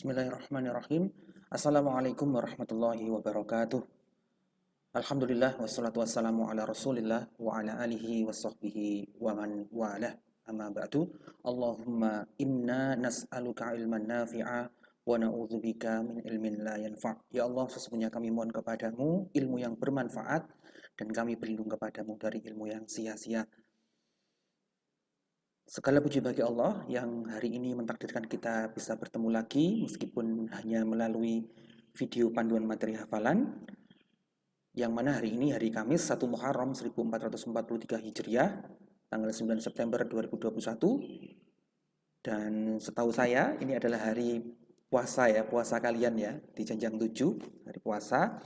Bismillahirrahmanirrahim. Assalamualaikum warahmatullahi wabarakatuh. Alhamdulillah wassalatu wassalamu ala Rasulillah wa ala alihi washabbihi wa man walah. Amma ba'du. Allahumma inna nas'aluka ilman nafi'a wa na'udzubika min ilmin la yanfa'. Ya Allah, sesungguhnya kami mohon kepadamu ilmu yang bermanfaat dan kami berlindung kepadamu dari ilmu yang sia-sia. Segala puji bagi Allah yang hari ini mentakdirkan kita bisa bertemu lagi meskipun hanya melalui video panduan materi hafalan, yang mana hari ini hari Kamis 1 Muharram 1443 Hijriah tanggal 9 September 2021, dan setahu saya ini adalah hari puasa ya, puasa kalian ya, di Janjang 7 hari puasa.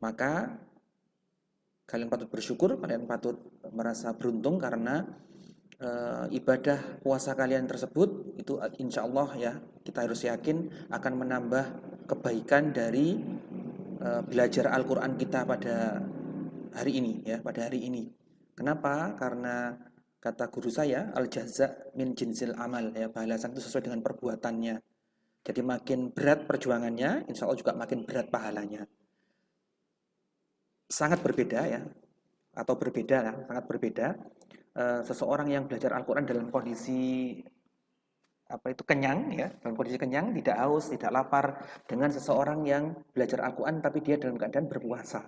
Maka kalian patut bersyukur, kalian patut merasa beruntung karena ibadah puasa kalian tersebut itu insya Allah ya, kita harus yakin akan menambah kebaikan dari belajar Al-Quran kita pada hari ini ya, pada hari ini. Kenapa? Karena kata guru saya, al-jaza min jinsil amal ya, balasan itu sesuai dengan perbuatannya. Jadi makin berat perjuangannya, insya Allah juga makin berat pahalanya. Sangat berbeda ya, atau berbeda lah, sangat berbeda. Seseorang yang belajar Al-Quran dalam kondisi kenyang ya, dalam kondisi kenyang, tidak haus, tidak lapar, dengan seseorang yang belajar Al-Quran tapi dia dalam keadaan berpuasa,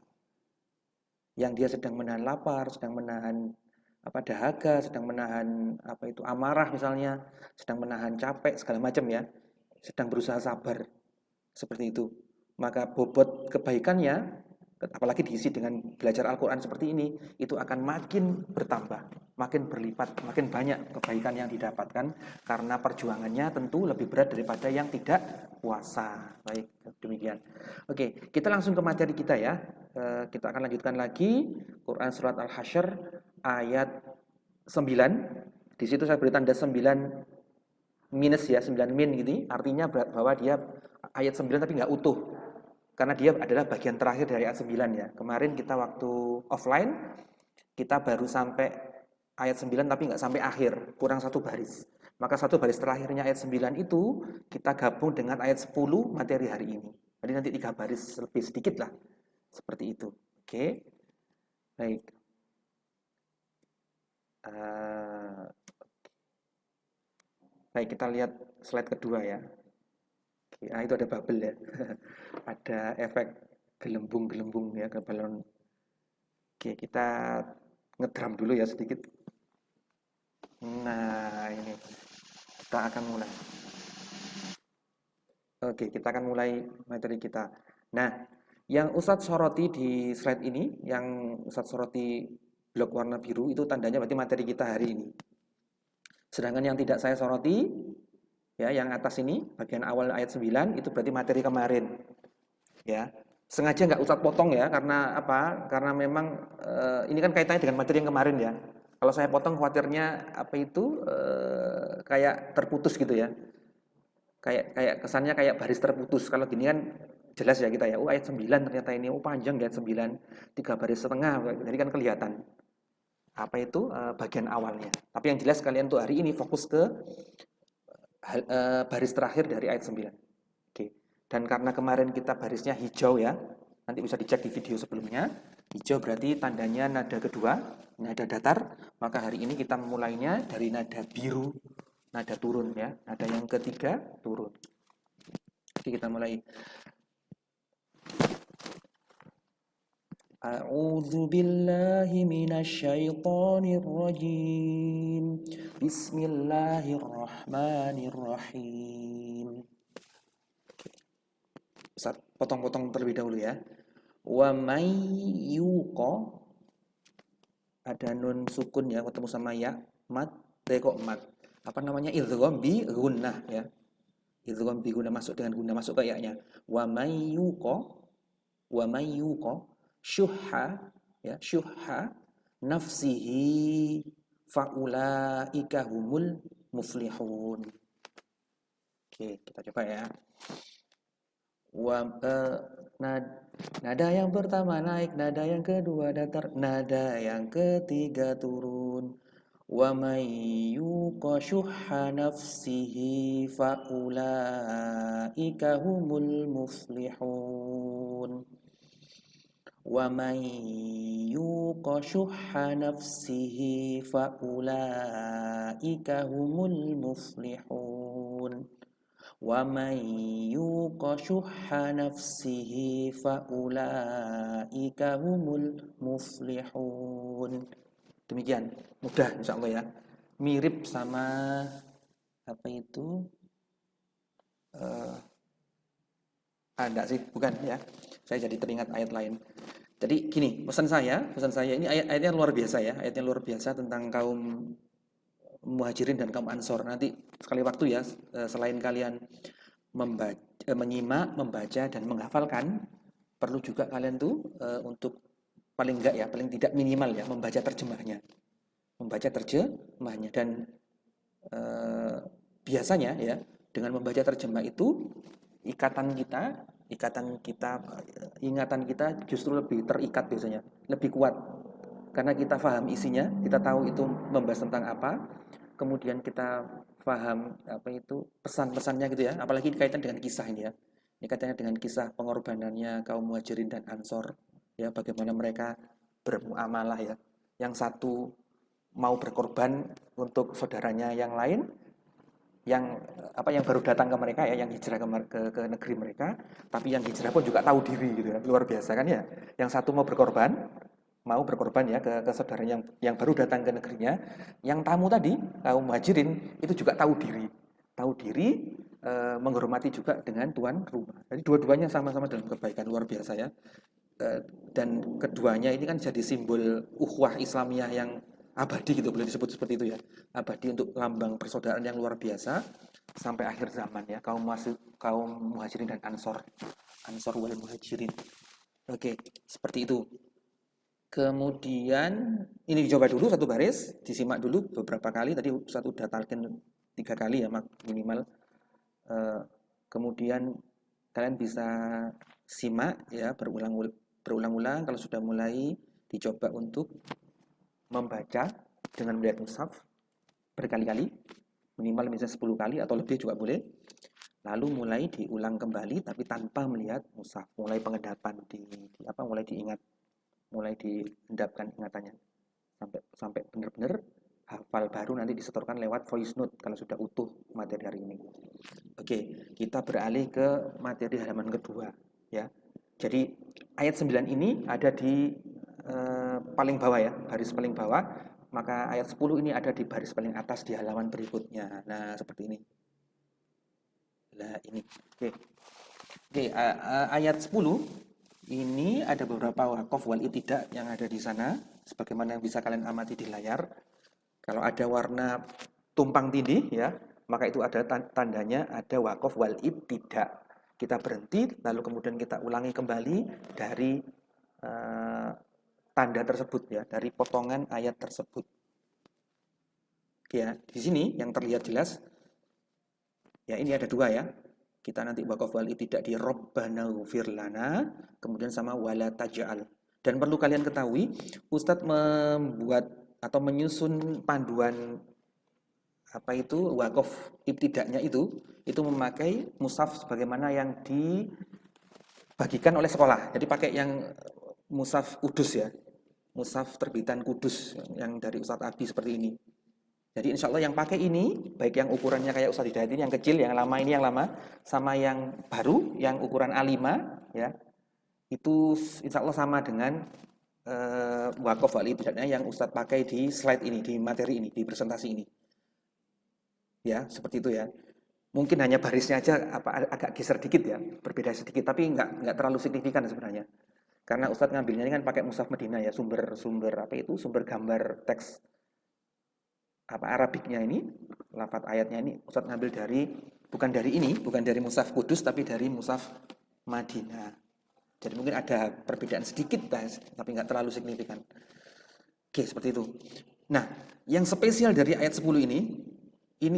yang dia sedang menahan lapar, sedang menahan dahaga, sedang menahan amarah misalnya, sedang menahan capek segala macam ya, sedang berusaha sabar seperti itu. Maka bobot kebaikannya, apalagi diisi dengan belajar Al-Quran seperti ini, itu akan makin bertambah, makin berlipat, makin banyak kebaikan yang didapatkan karena perjuangannya tentu lebih berat daripada yang tidak puasa. Baik, demikian. Oke, kita langsung ke materi kita ya. Kita akan lanjutkan lagi Quran Surat Al-Hasyr ayat 9. Di situ saya beri tanda 9 minus ya, 9 min gitu. Artinya bahwa dia ayat 9 tapi nggak utuh, karena dia adalah bagian terakhir dari ayat 9 ya. Kemarin kita waktu offline, kita baru sampai ayat 9 tapi nggak sampai akhir, kurang satu baris. Maka satu baris terakhirnya ayat 9 itu kita gabung dengan ayat 10 materi hari ini. Jadi nanti 3 baris lebih sedikit lah. Seperti itu. Oke. Baik. Baik, kita lihat slide kedua ya. Nah, itu ada bubble ya. Ada efek gelembung-gelembung ya ke balon. Oke, kita ngedram dulu ya sedikit. Nah, ini kita akan mulai. Oke, kita akan mulai materi kita. Nah, yang Ustadz soroti di slide ini, yang Ustadz soroti blok warna biru, itu tandanya berarti materi kita hari ini. Sedangkan yang tidak saya soroti, ya, yang atas ini, bagian awal ayat 9, itu berarti materi kemarin. Ya, sengaja nggak Ustadz potong ya, karena apa? Karena memang ini kan kaitannya dengan materi yang kemarin ya. Kalau saya potong khawatirnya kayak terputus gitu ya. Kayak kesannya kayak baris terputus. Kalau gini kan jelas ya kita ya. Oh, ayat 9 ternyata ini panjang ayat 9, 3 baris setengah. Jadi kan kelihatan bagian awalnya. Tapi yang jelas kalian tuh hari ini fokus ke baris terakhir dari ayat 9. Oke. Dan karena kemarin kita barisnya hijau ya, nanti bisa dicek di video sebelumnya. Hijau berarti tandanya nada kedua, nada datar. Maka hari ini kita memulainya dari nada biru, nada turun ya. Nada yang ketiga turun. Oke, kita mulai. A'udzu billahi minasyaitonir rajim. Bismillahirrahmanirrahim. Ustaz, potong-potong terlebih dahulu ya. Wa may yuqa, ada nun sukun ya ketemu sama ya, mat, mat. Idgham bi gunnah ya. Idgham bi gunnah, masuk dengan gunnah, masuk ke ya-nya. Wa may yuqa syuhha ya, syuhha nafsihi faulaika humul muflihun. Oke, kita coba ya. Nada yang pertama naik, nada yang kedua datar, nada yang ketiga turun. Wa may yuqa syuhha nafsihi fa ulaika humul muflihun. Wa may yuqa syuhha nafsihi fa ulaika humul muflihun. Wa may yuqa syuhha nafsihi fa ulaika humul muflihun. Demikian, mudah insya Allah ya. Mirip sama apa itu? Enggak sih, bukan ya. Saya jadi teringat ayat lain. Jadi gini, pesan saya ini ayatnya luar biasa ya. Ayatnya luar biasa tentang kaum Muhajirin dan kaum Ansor. Nanti sekali waktu ya, selain kalian menyimak, membaca dan menghafalkan, perlu juga kalian tuh untuk paling enggak ya, paling tidak minimal ya, membaca terjemahnya. Membaca terjemahnya dan biasanya ya, dengan membaca terjemah itu ingatan kita, ingatan kita justru lebih terikat biasanya, lebih kuat. Karena kita paham isinya, kita tahu itu membahas tentang apa, kemudian kita paham apa itu pesan-pesannya gitu ya, apalagi kaitan dengan kisah ini ya. Ini kaitannya dengan kisah pengorbanannya kaum Muhajirin dan Ansor, ya bagaimana mereka bermuamalah ya. Yang satu mau berkorban untuk saudaranya yang lain, yang baru datang ke mereka ya, yang hijrah ke negeri mereka, tapi yang hijrah pun juga tahu diri gitu ya, luar biasa kan ya. Yang satu mau berkorban ya ke saudara yang baru datang ke negerinya. Yang tamu tadi kaum Muhajirin itu juga tahu diri, menghormati juga dengan tuan rumah. Jadi dua-duanya sama-sama dalam kebaikan, luar biasa ya. Dan keduanya ini kan jadi simbol ukhuwah Islamiyah yang abadi gitu, boleh disebut seperti itu ya, abadi untuk lambang persaudaraan yang luar biasa sampai akhir zaman ya, kaum Muhajirin dan Ansor wal Muhajirin. Oke, seperti itu. Kemudian ini dicoba dulu satu baris, disimak dulu beberapa kali. Tadi satu udah talqin 3 kali ya minimal. Kemudian kalian bisa simak ya berulang-ulang. Kalau sudah mulai, dicoba untuk membaca dengan melihat mushaf berkali-kali, minimal misalnya 10 kali atau lebih juga boleh. Lalu mulai diulang kembali tapi tanpa melihat mushaf, mulai pengendapan mulai diingat, mulai diendapkan ingatannya sampai benar-benar hafal, baru nanti disetorkan lewat voice note kalau sudah utuh materi hari ini. Oke, kita beralih ke materi halaman kedua ya. Jadi ayat 9 ini ada di paling bawah ya, baris paling bawah, maka ayat 10 ini ada di baris paling atas di halaman berikutnya. Nah, seperti ini. Nah, ini. Oke, ayat 10 ini ada beberapa waqaf wal ibtida yang ada di sana, sebagaimana yang bisa kalian amati di layar. Kalau ada warna tumpang tindih ya, maka itu ada tandanya ada waqaf wal ibtida. Kita berhenti, lalu kemudian kita ulangi kembali dari tanda tersebut ya, dari potongan ayat tersebut. Ya, di sini yang terlihat jelas ya, ini ada dua ya. Kita nanti waqaf wal ibtida di Rabbana ighfir lana, kemudian sama wala taj'al. Dan perlu kalian ketahui, Ustadz membuat atau menyusun panduan waqaf ibtidanya itu memakai mushaf sebagaimana yang dibagikan oleh sekolah. Jadi pakai yang mushaf Kudus ya. Mushaf terbitan Kudus yang dari Ustadz Abi seperti ini. Jadi insya Allah yang pakai ini, baik yang ukurannya kayak Ustadz Hidayat ini yang kecil, yang lama ini yang lama, sama yang baru, yang ukuran A5 ya, itu insya Allah sama dengan waqaf wal ibtidanya yang Ustadz pakai di slide ini, di materi ini, di presentasi ini. Ya, seperti itu ya. Mungkin hanya barisnya aja agak geser dikit ya, berbeda sedikit, tapi nggak terlalu signifikan sebenarnya. Karena Ustadz ngambilnya ini kan pakai mushaf Medina ya, sumber sumber gambar teks Arabiknya ini, lafaz ayatnya ini Ustadz ngambil bukan dari mushaf Kudus, tapi dari mushaf Madinah. Jadi mungkin ada perbedaan sedikit, tapi nggak terlalu signifikan. Oke, seperti itu. Nah, yang spesial dari ayat 10 ini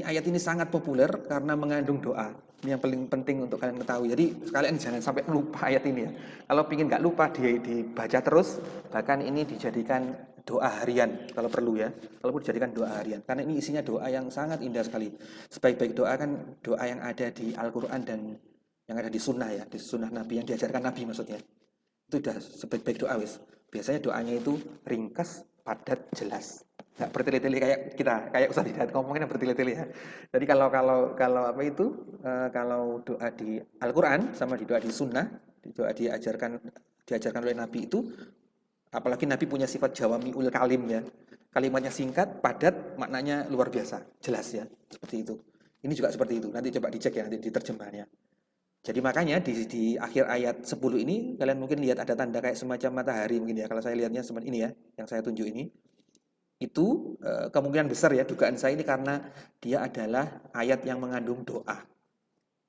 ayat ini sangat populer karena mengandung doa. Ini yang paling penting untuk kalian ketahui. Jadi kalian jangan sampai lupa ayat ini ya. Kalau ingin nggak lupa, dibaca terus. Bahkan ini dijadikan doa harian kalau perlu ya. Kalau perlu dijadikan doa harian. Karena ini isinya doa yang sangat indah sekali. Sebaik-baik doa kan doa yang ada di Al-Qur'an dan yang ada di sunnah ya, di sunnah Nabi yang diajarkan Nabi maksudnya. Itu udah sebaik-baik doa wis. Biasanya doanya itu ringkas, padat, jelas. Nggak bertele-tele kayak kita, kayak Ustaz Hidayat ngomongin bertele-tele ya. Jadi kalau apa itu kalau doa di Al-Qur'an sama di doa di sunnah, di doa diajarkan oleh Nabi itu, apalagi Nabi punya sifat jawami'ul kalim ya. Kalimatnya singkat, padat, maknanya luar biasa, jelas ya. Seperti itu. Ini juga seperti itu. Nanti coba dicek ya nanti di terjemahannya. Jadi makanya di akhir ayat 10 ini kalian mungkin lihat ada tanda kayak semacam matahari mungkin ya. Kalau saya lihatnya seperti ini ya, yang saya tunjuk ini. Itu kemungkinan besar ya dugaan saya ini karena dia adalah ayat yang mengandung doa.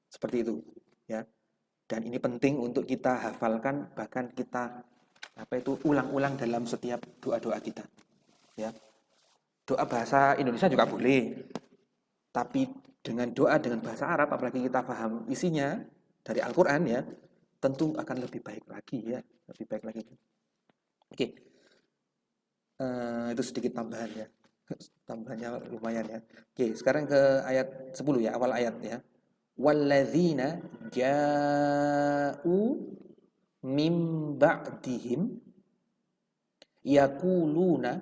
Seperti itu ya. Dan ini penting untuk kita hafalkan, bahkan kita apa itu ulang-ulang dalam setiap doa-doa kita ya. Doa bahasa Indonesia juga boleh, tapi dengan doa dengan bahasa Arab apalagi kita paham isinya dari Al-Qur'an ya, tentu akan lebih baik lagi ya, lebih baik lagi. Oke. Itu sedikit tambahan ya. Tambahannya lumayan ya. Oke, sekarang ke ayat 10 ya, awal ayat ya. Walladzina ja'u mim ba'dihim yaquluna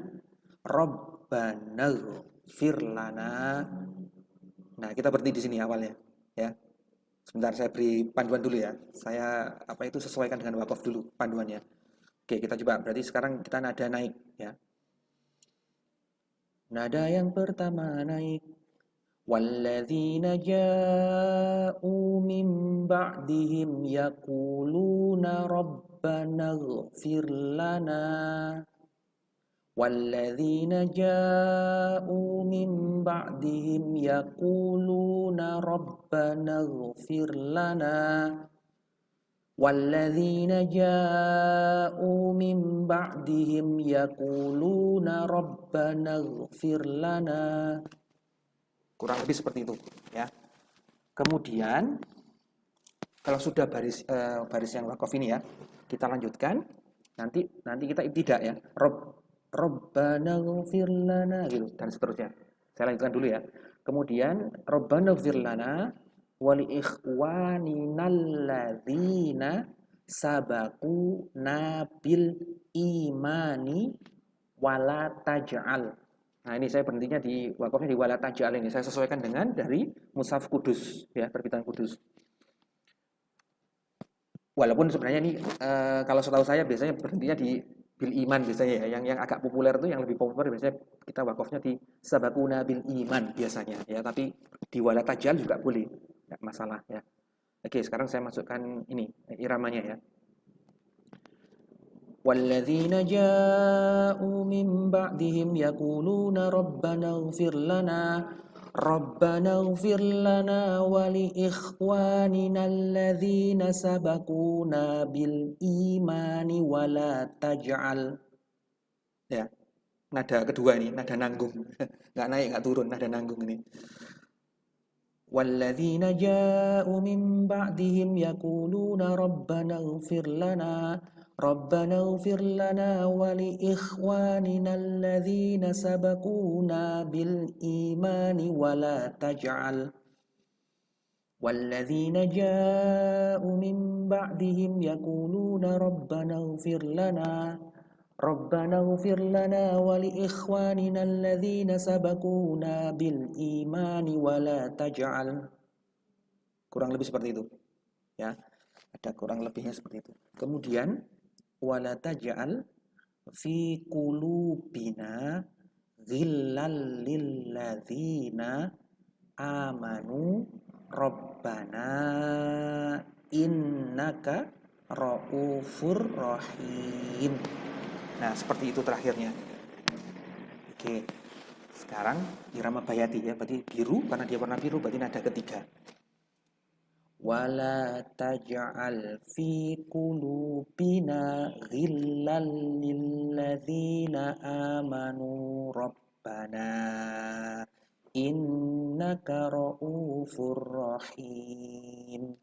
rabbana ighfir lana. Nah, kita berhenti di sini awalnya ya. Sebentar saya beri panduan dulu ya. Saya apa itu sesuaikan dengan wakaf dulu panduannya. Oke, kita coba. Berarti sekarang kita nada naik ya. Nada yang pertama naik. Walladzina ja'u min ba'dihim yaquluna rabbana ighfir lana. Walladzina ja'u min ba'dihim yaquluna rabbana ighfir lana. Walladzina ja'u min ba'dihim yaquluna rabbana ighfir lana. Kurang lebih seperti itu ya. Kemudian kalau sudah baris yang wakaf ini ya, kita lanjutkan. Nanti kita tidak ya. Rabbana ighfir lana gitu dan seterusnya. Saya lanjutkan dulu ya. Kemudian Rabbana ighfir lana wa li ikhwaninal ladzina sabaquna bil imani wala taj'al. Nah, ini saya berhentinya di wakafnya di wala taj'al ini. Saya sesuaikan dengan dari Mushaf Kudus ya, terbitan Kudus. Walaupun sebenarnya ini kalau setahu saya biasanya berhentinya di bil iman biasanya ya. Yang agak populer itu yang lebih populer biasanya kita wakafnya di sabaquna bil iman biasanya ya, tapi di wala taj'al juga boleh. Enggak masalah ya. Oke, sekarang saya masukkan ini iramanya ya. Walladzina ja'u min ba'dihim yaquluna rabbana ighfir lana wa li ikhwanina alladzina sabaquna bil imani wa la taj'al. Ya, nada kedua ini, nada nanggung. Enggak naik, enggak turun, nada nanggung ini. Walladzina ja'u min ba'dihim yaquluna rabbana ighfir lana wa li ikhwanina alladzina sabaquna bil imani wa la taj'al. Walladzina ja'u min ba'dihim yaquluna rabbana ighfir lana wa li ikhwanina alladzina sabaquna bil imani wa la taj'al. Kurang lebih seperti itu ya. Ada kurang lebihnya seperti itu. Kemudian wala taj'al fi qulubina ghillal lil ladzina amanu rabbana innaka raufur rahim. Nah, seperti itu terakhirnya. Oke. Sekarang irama bayati ya, berarti biru karena dia warna biru berarti nada ketiga. Wala taj'al fi qulubina ghillal lil ladzina amanu rabbana innaka raufur rahim.